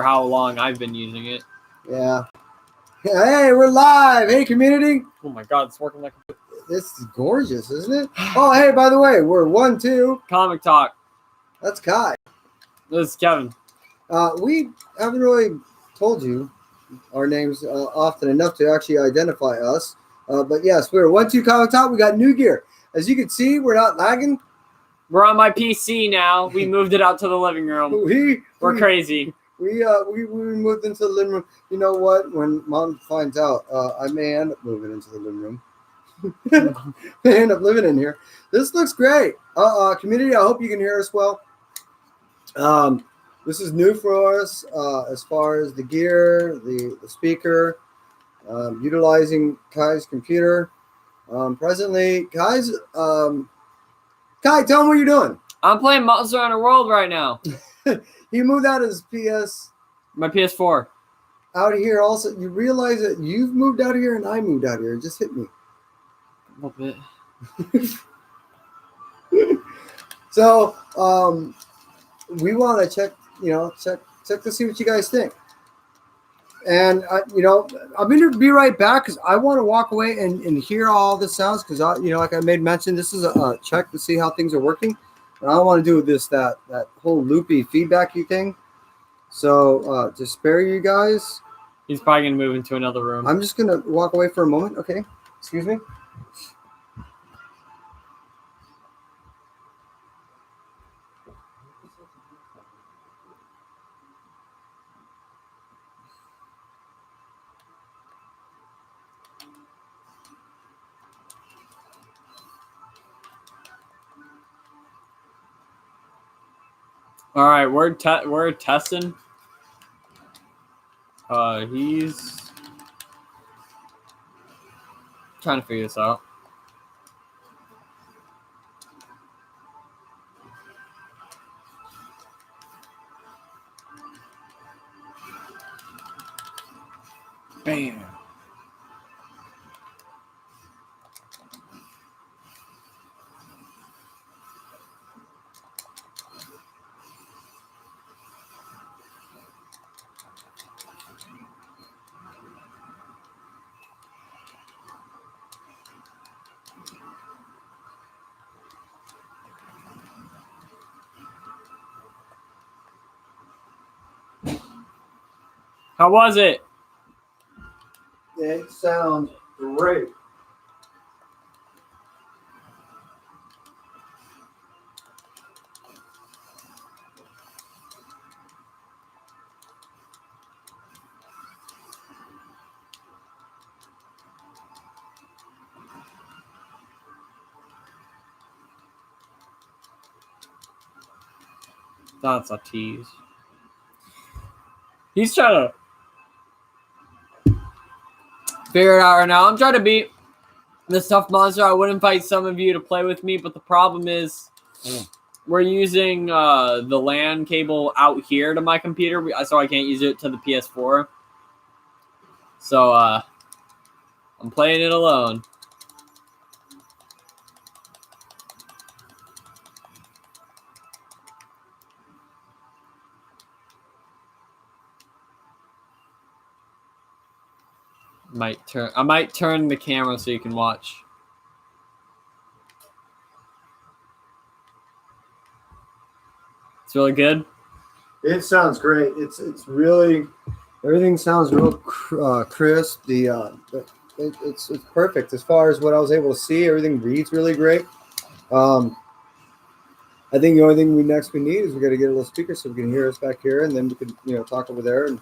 how long I've been using it. Yeah. Hey, we're live. Hey, community. Oh my God, it's working like a... This is gorgeous, isn't it? Oh, hey, by the way, we're 1, 2. Comic Talk. That's Kai. This is Kevin. We haven't really told you our names often enough to actually identify us. But yes, we're 1, 2 Comic Talk. We got new gear. As you can see, we're not lagging. We're on my PC now. We moved it out to the living room. We're crazy. We moved into the living room. You know what? When Mom finds out, I may end up moving into the living room. May end up living in here. This looks great. Community, I hope you can hear us well. This is new for us as far as the gear, the speaker, utilizing Kai's computer. Presently, Kai, tell him what you're doing. I'm playing Monster Hunter World right now. He moved out his My PS4. Out here also. You realize that you've moved out here and I moved out here. It just hit me. A little bit. So, we want to check to see what you guys think. And, I'm going to be right back because I want to walk away and hear all the sounds because, like I made mention, this is a check to see how things are working. And I don't want to do that whole loopy feedbacky thing. So, to spare you guys. He's probably going to move into another room. I'm just going to walk away for a moment. Okay. Excuse me. All right, we're testing. He's trying to figure this out. Bam. How was it? It sounds great. That's a tease. He's trying to figure it out right now. I'm trying to beat this tough monster. I would invite some of you to play with me, but the problem is we're using the LAN cable out here to my computer, so I can't use it to the PS4. So I'm playing it alone. I might turn the camera so you can watch. It's really good. It sounds great. It's really everything sounds real crisp. It's perfect as far as what I was able to see. Everything reads really great. I think the only thing we need is we got to get a little speaker so we can hear us back here, and then we could talk over there. And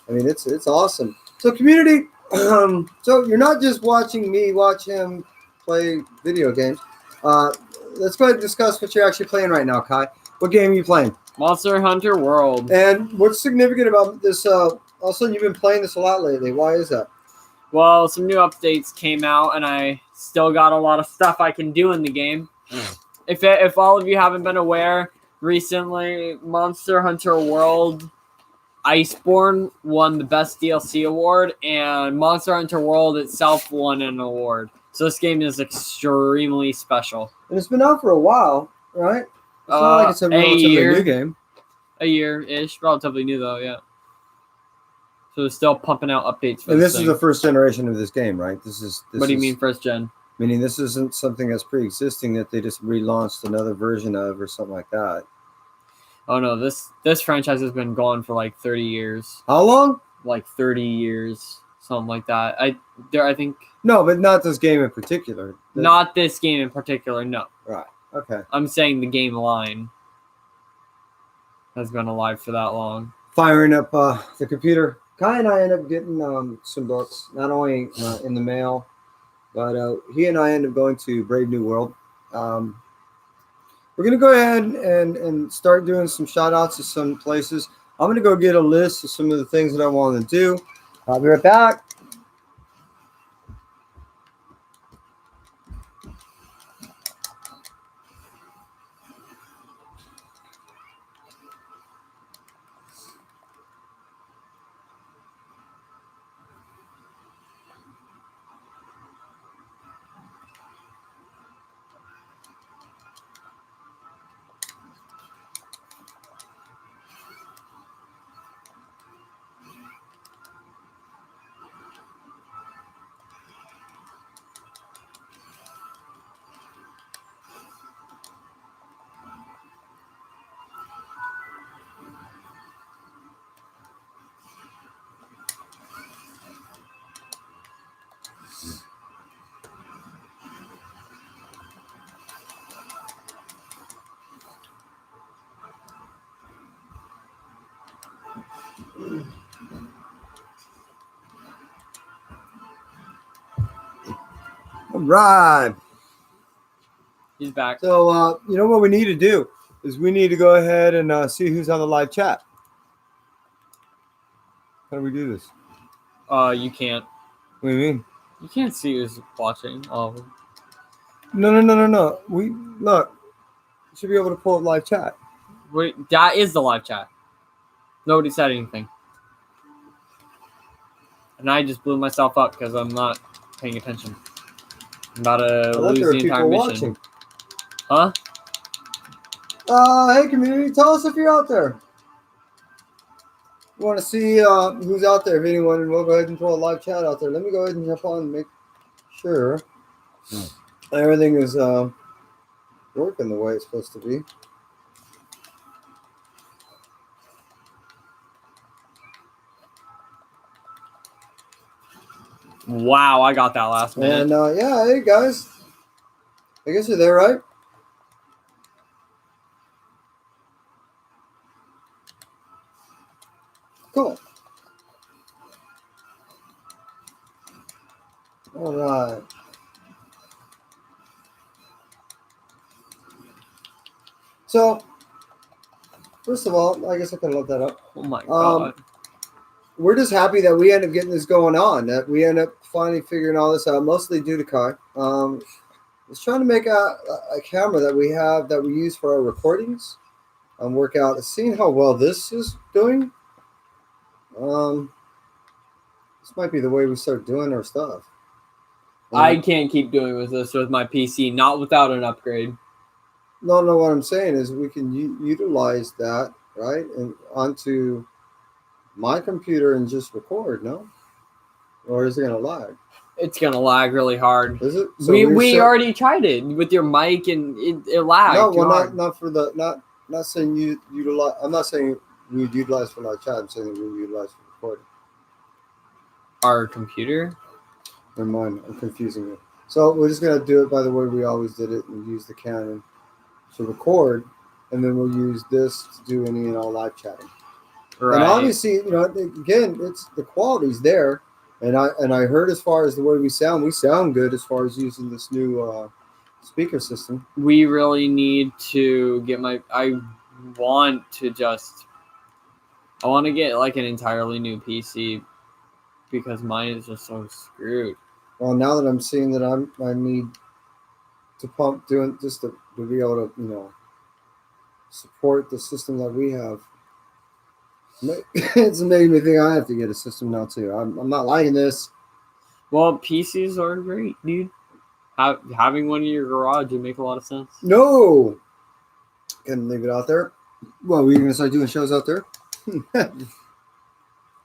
I mean it's awesome. So community. So you're not just watching me watch him play video games. Let's go ahead and discuss what you're actually playing right now, Kai. What game are you playing? Monster Hunter World. And what's significant about this? Also, you've been playing this a lot lately. Why is that? Well, some new updates came out, and I still got a lot of stuff I can do in the game. If all of you haven't been aware, recently Monster Hunter World Iceborne won the Best DLC award, and Monster Hunter World itself won an award. So this game is extremely special. And it's been out for a while, right? It's not like it's a relatively new game. A year-ish. Relatively new, though, yeah. So they're still pumping out updates for And this this is thing. the first generation of this game, right? This What do you mean first gen? Meaning this isn't something that's pre-existing that they just relaunched another version of or something like that. Oh no, this franchise has been gone for like 30 years. How long? Like 30 years, something like that. I think No, but not this game in particular. not this game in particular. No, Right. Okay. I'm saying the game line has been alive for that long. Firing up the computer. Kai and I end up getting some books, not only in the mail, but he and I end up going to Brave New World. We're going to go ahead and start doing some shout outs to some places. I'm going to go get a list of some of the things that I want to do. I'll be right back. All right. He's back. So, you know what we need to do is we need to go ahead and see who's on the live chat. How do we do this? You can't. What do you mean? You can't see who's watching. Oh, No. We look. You should be able to pull up live chat. wait, that is the live chat. Nobody said anything, and I just blew myself up because I'm not paying attention. I'm about to lose the entire mission. Huh? Hey, community, tell us if you're out there. We want to see who's out there. If anyone, we'll go ahead and pull a live chat out there. Let me go ahead and jump on and make sure everything is working the way it's supposed to be. Wow, I got that last minute. And yeah, hey guys, I guess you're there, right? Cool. All right. So, first of all, I guess I can let that up. Oh my god. We're just happy that we end up getting this going on, that we end up finally figuring all this out, mostly due to Kai. Was trying to make a camera that we have that we use for our recordings and work out, seeing how well this is doing. This might be the way we start doing our stuff. I can't keep doing with this with my PC, not without an upgrade. No, what I'm saying is we can utilize that, right, and onto my computer and just record, no? Or is it gonna lag? It's gonna lag really hard. Is it? So we already tried it with your mic and it lagged. No, too well, hard. not for the not saying you utilize. I'm not saying we would utilize for live chat. I'm saying that we would utilize for recording. Our computer. Never mind, I'm confusing you. So we're just gonna do it by the way we always did it and use the Canon to record, and then we'll use this to do any and all live chatting. Right. And obviously, you know, again, it's the quality's there, and I heard as far as the way we sound good as far as using this new speaker system. We really need to get I want to get like an entirely new PC because mine is just so screwed. Well, now that I'm seeing that I need to pump doing just to be able to, you know, support the system that we have. It's making me think I have to get a system now too. I'm not liking this. Well, PCs are great, dude. Having one in your garage would make a lot of sense. No, can leave it out there. Well, we're gonna start doing shows out there.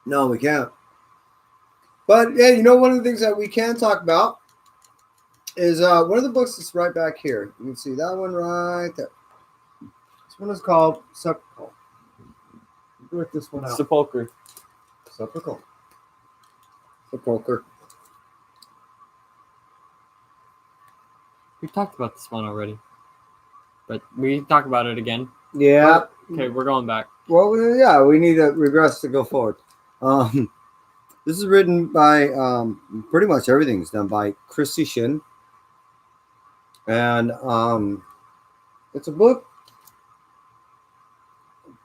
No, we can't. But yeah, you know, one of the things that we can talk about is one of the books that's right back here. You can see that one right there. This one is called Sepulchre. Work this one out. Sepulchre. Sepulchre. Sepulchre. We talked about this one already, but we can talk about it again. Yeah. Okay, we're going back. Well, yeah, we need to regress to go forward. This is written by pretty much everything's done by Christy Shin, and it's a book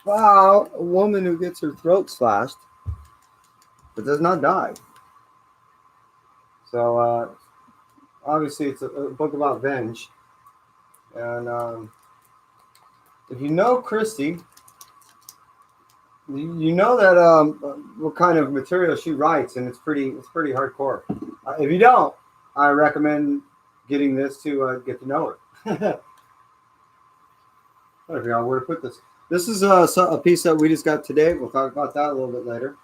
about a woman who gets her throat slashed but does not die. So obviously, it's a book about venge, and if you know Christy, you know that what kind of material she writes, and it's pretty hardcore. If you don't, I recommend getting this to get to know her. I don't figure out where to put this. This is a piece that we just got today. We'll talk about that a little bit later.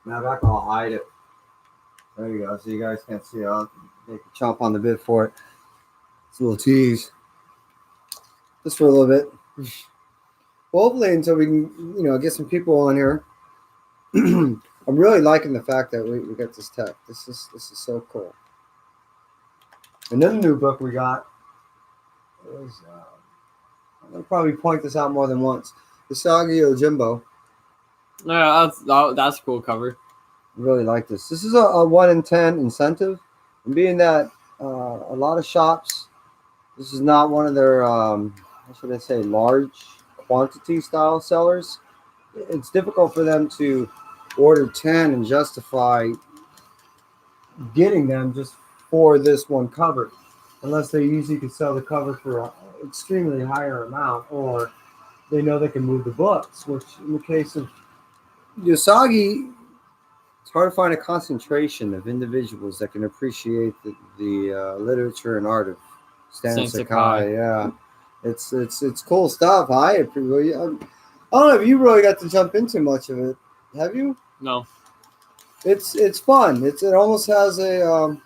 Now back, I'll hide it. There you go. So you guys can't see. I'll make a chomp on the bit for it. It's a little tease. Just for a little bit. Well, hopefully until we can, get some people on here. I'm really liking the fact that we got this tech. This is so cool. And then the new book we got is, I'm going to probably point this out more than once. Usagi Yojimbo. Yeah, that's a cool cover. I really like this. This is a 1 in 10 incentive. And being that a lot of shops, this is not one of their, how should I say, large quantity style sellers. It's difficult for them to order 10 and justify getting them just for this one cover, unless they usually could sell the cover for an extremely higher amount, or they know they can move the books, which in the case of Usagi, it's hard to find a concentration of individuals that can appreciate the literature and art of Stan Sakai. Yeah. It's cool stuff. I don't know if you really got to jump into much of it. Have you? No. It's fun. It almost has a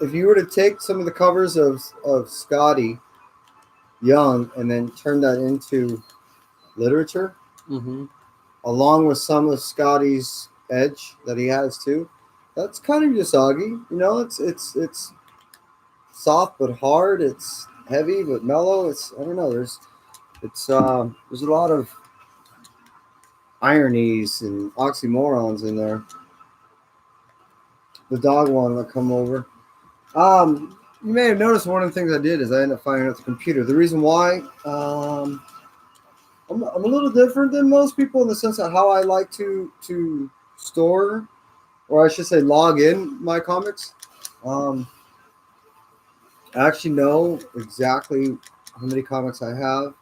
if you were to take some of the covers of Scotty Young and then turn that into literature, along with some of Scotty's edge that he has too, that's kind of Usagi. It's soft but hard. It's heavy but mellow. I don't know. There's a lot of ironies and oxymorons in there. The dog wanted to come over. You may have noticed one of the things I did is I ended up firing up the computer. The reason why I'm a little different than most people in the sense of how I like to store, or I should say log in my comics. I actually know exactly how many comics I have.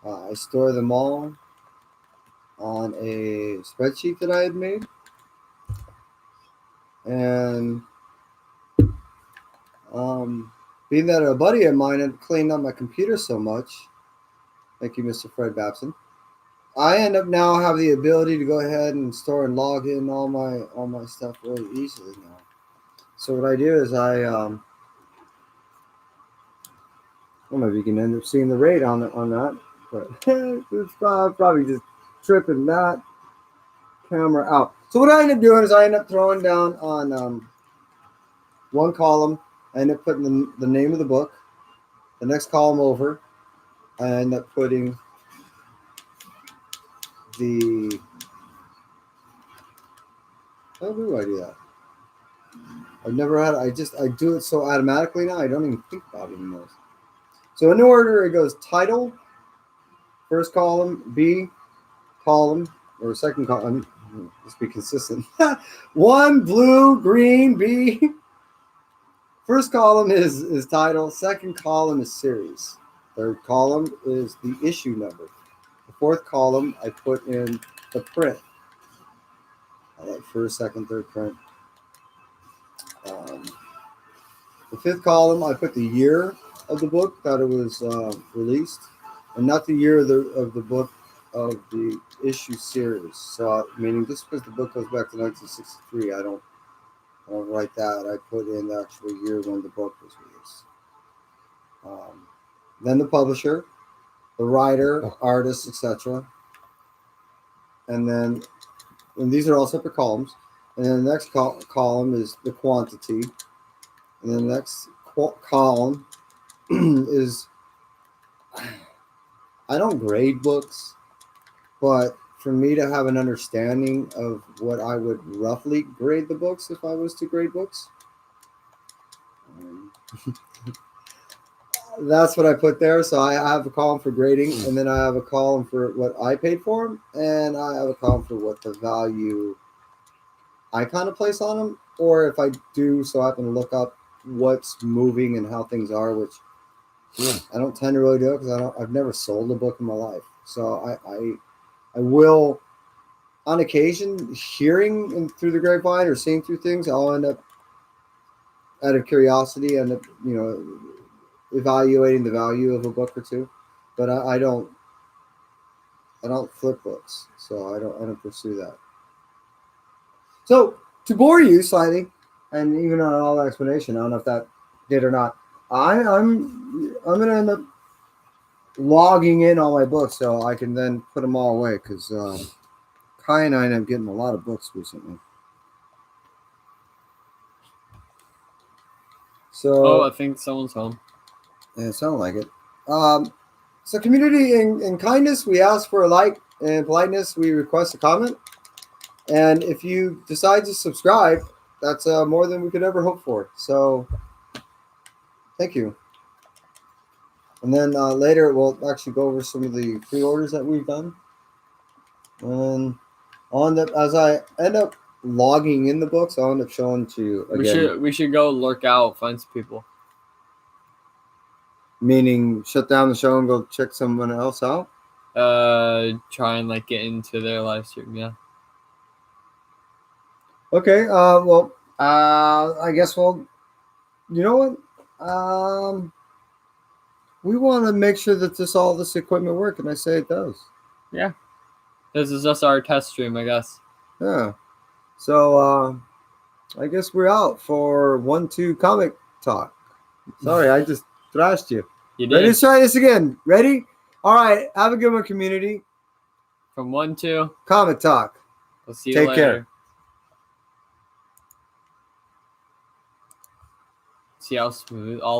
I store them all on a spreadsheet that I had made. And being that a buddy of mine had cleaned up my computer so much, thank you, Mr. Fred Babson, I end up now have the ability to go ahead and store and log in all my stuff really easily now. So what I do is I maybe you can end up seeing the rate on that, but it's probably just tripping that camera out. So what I end up doing is I end up throwing down on one column. I end up putting the name of the book. The next column over, I end up putting the. How do I do that? I've never had. I do it so automatically now. I don't even think about it anymore. So in order, it goes title, first column, B, column, or second column. Let's be consistent. 1, blue, green, B. First column is title. Second column is series. Third column is the issue number. The fourth column, I put in the print. I like first, second, third print. The fifth column, I put the year of the book that it was released, and not the year of the book of the issue series. So, meaning just because the book goes back to 1963, I don't write that. I put in the actual year when the book was released. Then the publisher, the writer, artist, etc. And then, and these are all separate columns. And then the next column is the quantity. And then the next column is, I don't grade books, but for me to have an understanding of what I would roughly grade the books if I was to grade books, that's what I put there. So I have a column for grading, and then I have a column for what I paid for them, and I have a column for what the value I kind of place on them, or if I do so happen to look up what's moving and how things are, which I don't tend to really do because I've never sold a book in my life. So I will, on occasion, hearing through the grapevine or seeing through things, I'll end up, out of curiosity, evaluating the value of a book or two. But I don't flip books, so I don't pursue that. So to bore you slightly, and even on all that explanation, I don't know if that did or not. I'm gonna end up logging in all my books so I can then put them all away because Kai and I end up getting a lot of books recently. So I think someone's home. Yeah, it sounded like it. So community and kindness, we ask for a like, and politeness, we request a comment. And if you decide to subscribe, that's more than we could ever hope for. So thank you. And then later we'll actually go over some of the pre-orders that we've done. And as I end up logging in the books, I'll end up showing to you again. We should go lurk out, find some people. Meaning shut down the show and go check someone else out? Try and get into their live stream, yeah. Okay, I guess you know what? We want to make sure that all this equipment works, and I say it does. Yeah. This is just our test stream, I guess. Yeah. So I guess we're out for 1-2 comic talk. Sorry, I just thrashed you. You did. Ready? Let's try this again. Ready? All right. Have a good one, community. From 1-2 comic talk. We'll see you Take later. care. See how smooth all